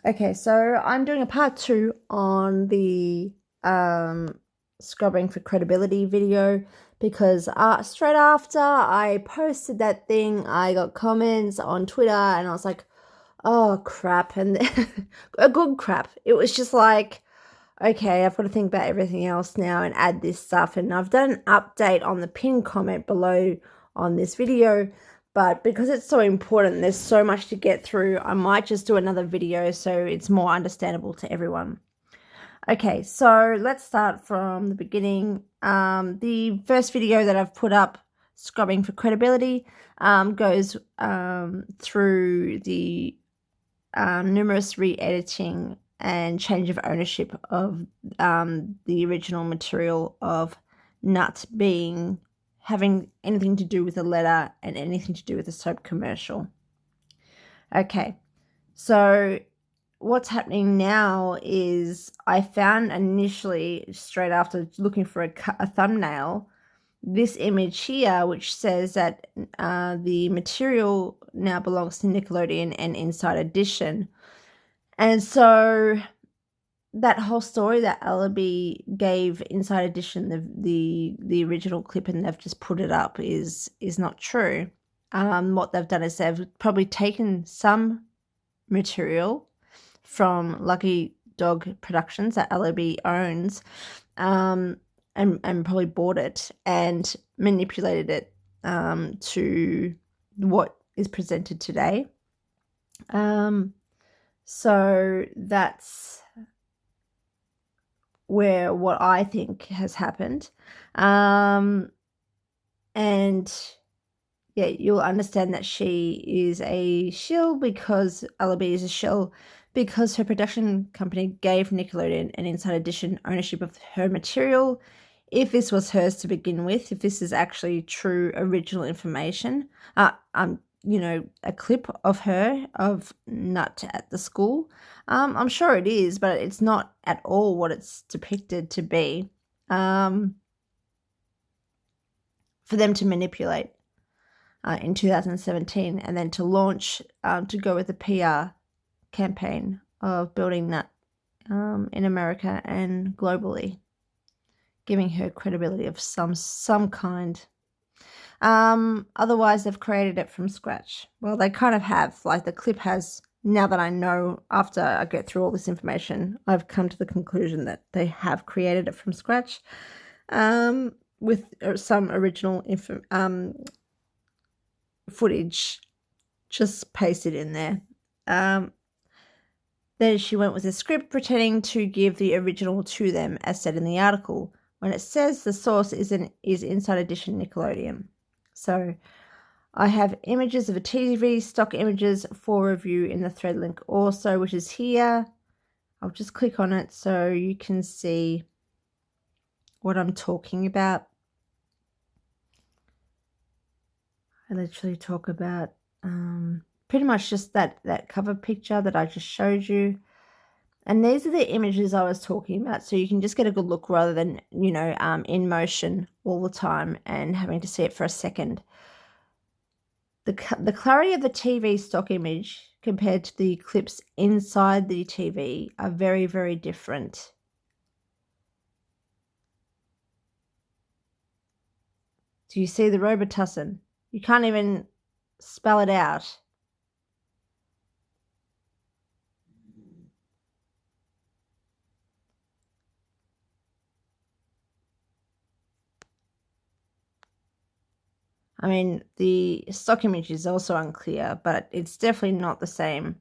Okay, so I'm doing a part 2 on the scrubbing for credibility video because straight after I posted that thing, I got comments on Twitter and I was like, oh crap, and a good crap. It was just like, okay, I've got to think about everything else now and add this stuff. And I've done an update on the pinned comment below on this video, but because it's so important, there's so much to get through, I might just do another video so it's more understandable to everyone. Okay, so let's start from the beginning. The first video that I've put up, scrubbing for credibility, goes through the numerous re-editing and change of ownership of the original material of Nut having anything to do with the letter and anything to do with the soap commercial. Okay, so what's happening now is I found initially, straight after looking for a thumbnail, this image here, which says that the material now belongs to Nickelodeon and Inside Edition. And so that whole story that Ellaby gave Inside Edition, the original clip, and they've just put it up, is not true. What they've done is they've probably taken some material from Lucky Dog Productions that Ellaby owns, and probably bought it and manipulated it to what is presented today. So that's where what I think has happened. And yeah, you'll understand that she is a shill because Ellaby is a shill because her production company gave Nickelodeon and Inside Edition ownership of her material. If this was hers to begin with, if this is actually true original information, a clip of her, of Nut at the school, I'm sure it is, but it's not at all what it's depicted to be, for them to manipulate in 2017 and then to launch, to go with the PR campaign of building Nut in America and globally, giving her credibility of some kind. Otherwise they've created it from scratch. Well, they kind of have. Like, the clip has, now that I know, after I get through all this information, I've come to the conclusion that they have created it from scratch, with some original footage just pasted in there. Then she went with a script pretending to give the original to them, as said in the article, when it says the source is Inside Edition Nickelodeon. So I have images of a TV stock images for review in the thread link also, which is here. I'll just click on it so you can see what I'm talking about. I literally talk about pretty much just that cover picture that I just showed you. And these are the images I was talking about, so you can just get a good look rather than, in motion all the time and having to see it for a second. The clarity of the TV stock image compared to the clips inside the TV are very, very different. Do you see the Robitussin? You can't even spell it out. I mean, the stock image is also unclear, but it's definitely not the same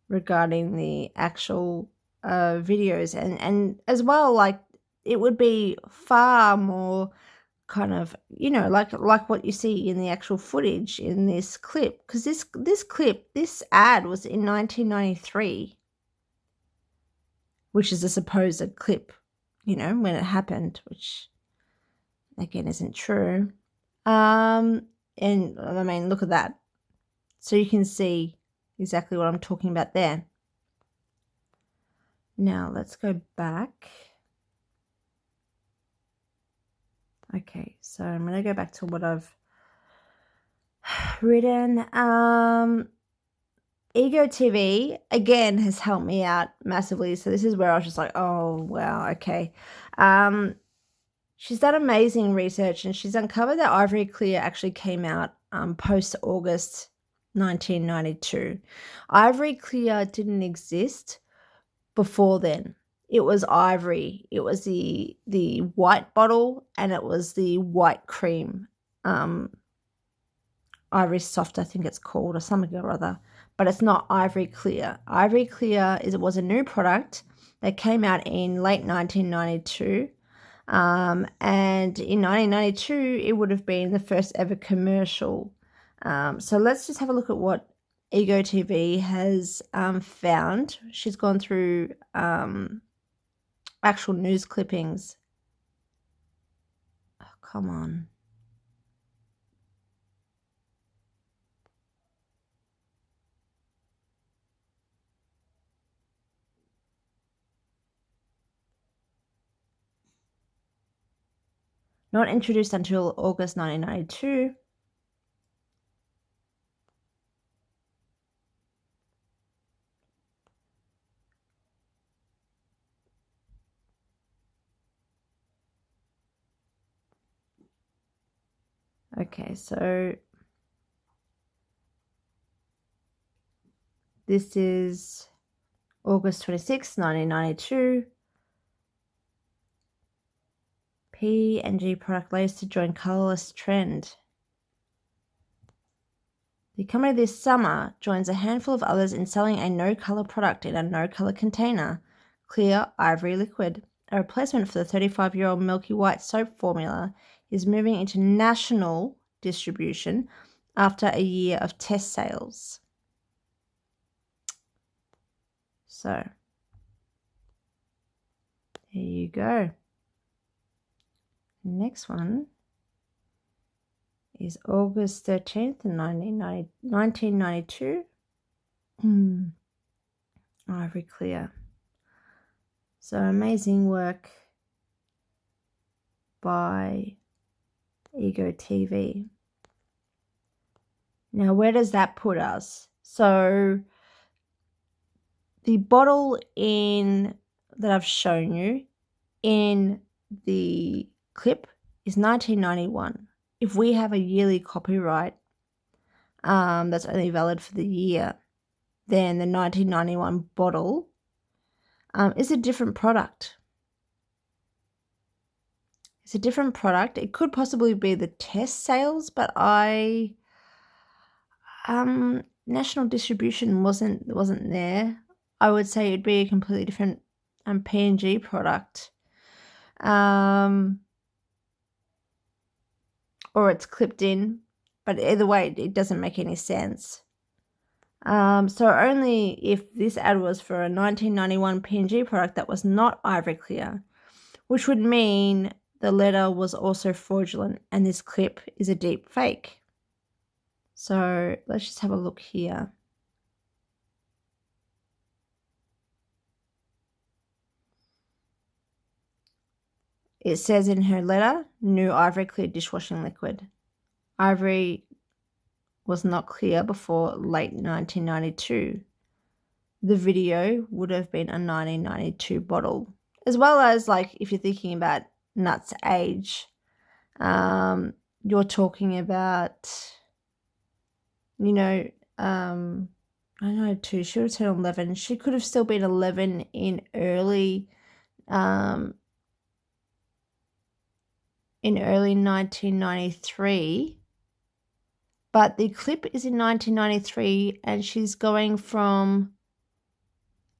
regarding the actual videos. And as well, like, it would be far more kind of, like what you see in the actual footage in this clip, because this ad was in 1993, which is a supposed clip, when it happened, which again isn't true. And I mean, look at that. So you can see exactly what I'm talking about there. Now let's go back. Okay, so I'm going to go back to what I've written. Ego TV, again, has helped me out massively. So this is where I was just like, oh, wow, okay. She's done amazing research, and she's uncovered that Ivory Clear actually came out post-August 1992. Ivory Clear didn't exist before then. It was Ivory. It was the white bottle, and it was the white cream. Ivory Soft, I think it's called, or something or other. But it's not Ivory Clear. Ivory Clear was a new product that came out in late 1992. And in 1992, it would have been the first ever commercial. So let's just have a look at what Ego TV has found. She's gone through actual news clippings. Oh, come on. Not introduced until August 1992. Okay, so this is August 26, 1992. P&G product latest to join colorless trend. The company this summer joins a handful of others in selling a no-color product in a no-color container, Clear Ivory Liquid. A replacement for the 35-year-old Milky White soap formula is moving into national distribution after a year of test sales. So, there you go. Next one is August 13th, 1992. Ivory Clear. So amazing work by Ego TV. Now, where does that put us? So the bottle that I've shown you in the clip is 1991. If we have a yearly copyright that's only valid for the year, then the 1991 bottle is a different product. It's a different product. It could possibly be the test sales, but national distribution wasn't there. I would say it'd be a completely different P&G product. Or it's clipped in, but either way, it doesn't make any sense. So only if this ad was for a 1991 P&G product that was not Ivory Clear, which would mean the letter was also fraudulent and this clip is a deep fake. So let's just have a look here. It says in her letter, new Ivory Clear dishwashing liquid. Ivory was not clear before late 1992. The video would have been a 1992 bottle. As well as, like, if you're thinking about Nut's age, you're talking about, I don't know, too. She would have turned 11. She could have still been 11 in early 1993. But the clip is in 1993, and she's going from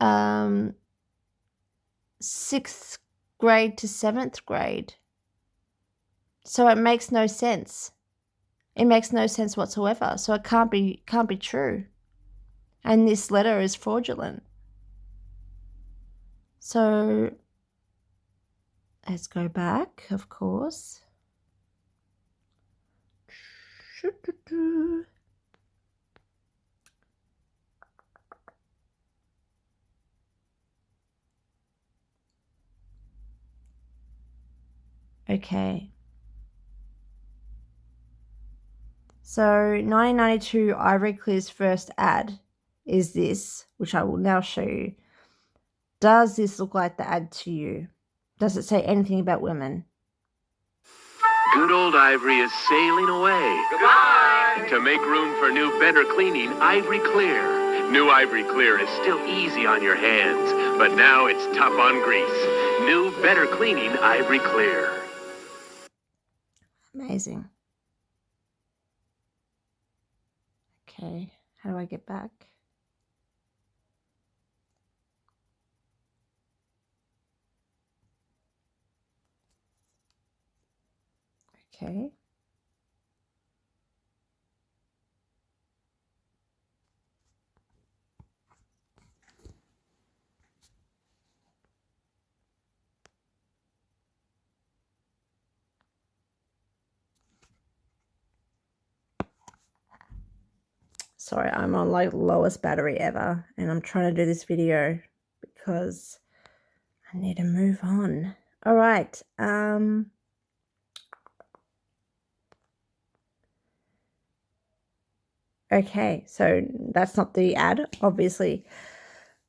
6th grade to 7th grade. So it makes no sense. It makes no sense whatsoever. So it can't be true. And this letter is fraudulent. So let's go back, of course. Okay. So 1992, Ivory Clear's first ad is this, which I will now show you. Does this look like the ad to you? Does it say anything about women? Good old Ivory is sailing away. Goodbye! To make room for new, better cleaning Ivory Clear. New Ivory Clear is still easy on your hands, but now it's tough on grease. New, better cleaning Ivory Clear. Amazing. Okay, how do I get back? Okay. Sorry, I'm on like lowest battery ever, and I'm trying to do this video because I need to move on. All right. Okay, so that's not the ad, obviously.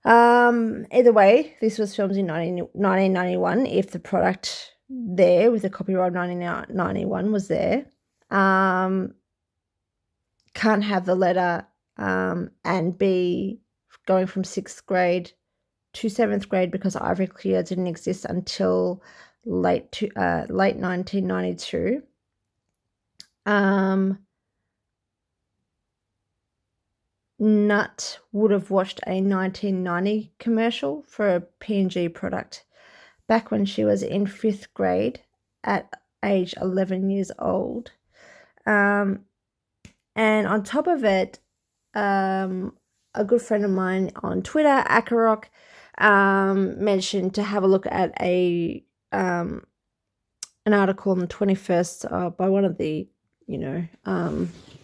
Either way, this was filmed in 1991. If the product there with the copyright 1991 was there, can't have the letter and be going from 6th grade to 7th grade because Ivory Clear didn't exist until late 1992. Nut would have watched a 1990 commercial for a P&G product back when she was in 5th grade at age 11 years old. And on top of it, a good friend of mine on Twitter, Akarok, mentioned to have a look at an article on the 21st by one of the,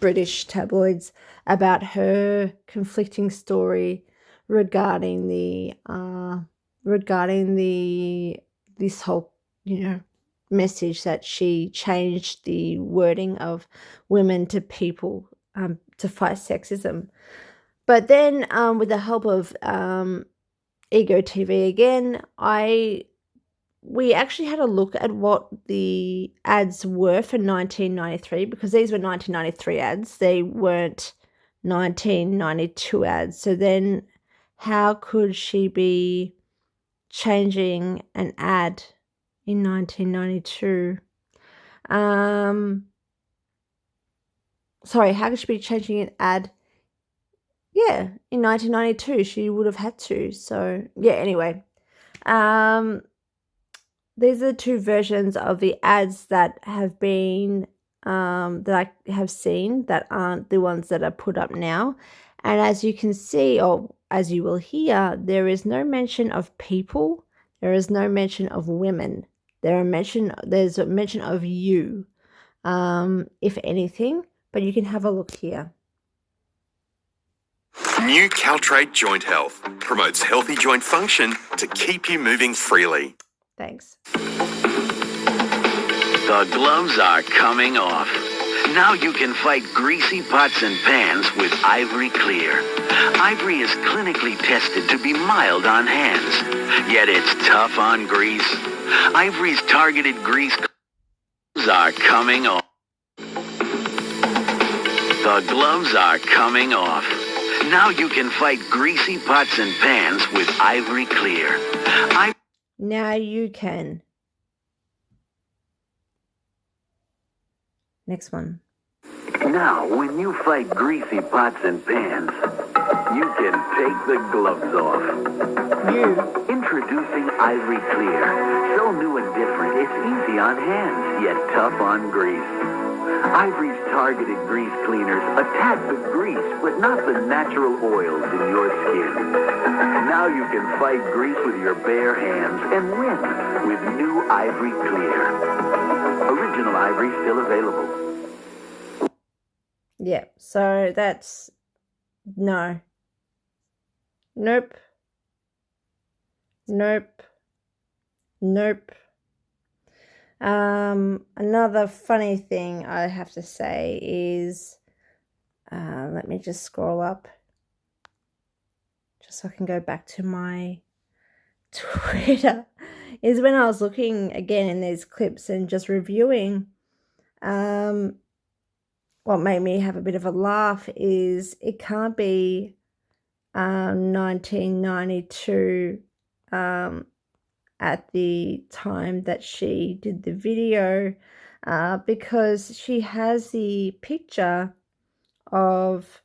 British tabloids about her conflicting story regarding this whole, message that she changed the wording of women to people to fight sexism. But then with the help of Ego TV again, we actually had a look at what the ads were for 1993 because these were 1993 ads. They weren't 1992 ads. So then how could she be changing an ad in 1992? Sorry, how could she be changing an ad? Yeah, in 1992 she would have had to. So yeah, anyway. These are the two versions of the ads that have been that I have seen that aren't the ones that are put up now. And as you can see, or as you will hear, there is no mention of people. There is no mention of women. There's a mention of you, if anything. But you can have a look here. New Caltrate Joint Health promotes healthy joint function to keep you moving freely. Thanks. The gloves are coming off. Now you can fight greasy pots and pans with Ivory Clear. Ivory is clinically tested to be mild on hands, yet it's tough on grease. Ivory's targeted grease gloves are coming off. The gloves are coming off. Now you can fight greasy pots and pans with Ivory Clear. Now you can. Next one. Now, when you fight greasy pots and pans, you can take the gloves off. Introducing Ivory Clear. So new and different, it's easy on hands, yet tough on grease. Ivory's targeted grease cleaners attack the grease, but not the natural oils in your skin. Now you can fight grease with your bare hands and win with new Ivory Clear. Original Ivory still available. Yeah, so that's no. Nope. Nope. Nope. Another funny thing I have to say is, let me just scroll up. just so I can go back to my Twitter, is when I was looking again in these clips and just reviewing. What made me have a bit of a laugh is it can't be 1992 at the time that she did the video, because she has the picture of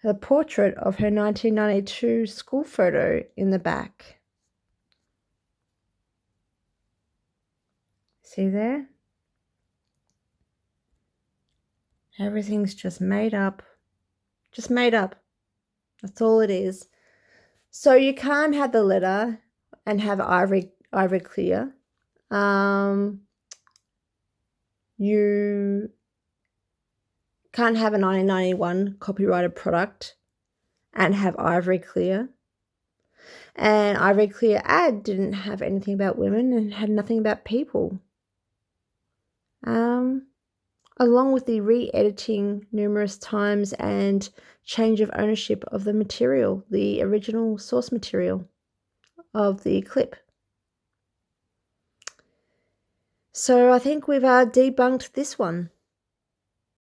her portrait of her 1992 school photo in the back. See there? Everything's just made up. Just made up. That's all it is. So you can't have the letter and have Ivory Clear. You can't have a 1991 copyrighted product and have Ivory Clear. And Ivory Clear ad didn't have anything about women and had nothing about people. Along with the re-editing numerous times and change of ownership of the material, the original source material of the clip. So I think we've debunked this one.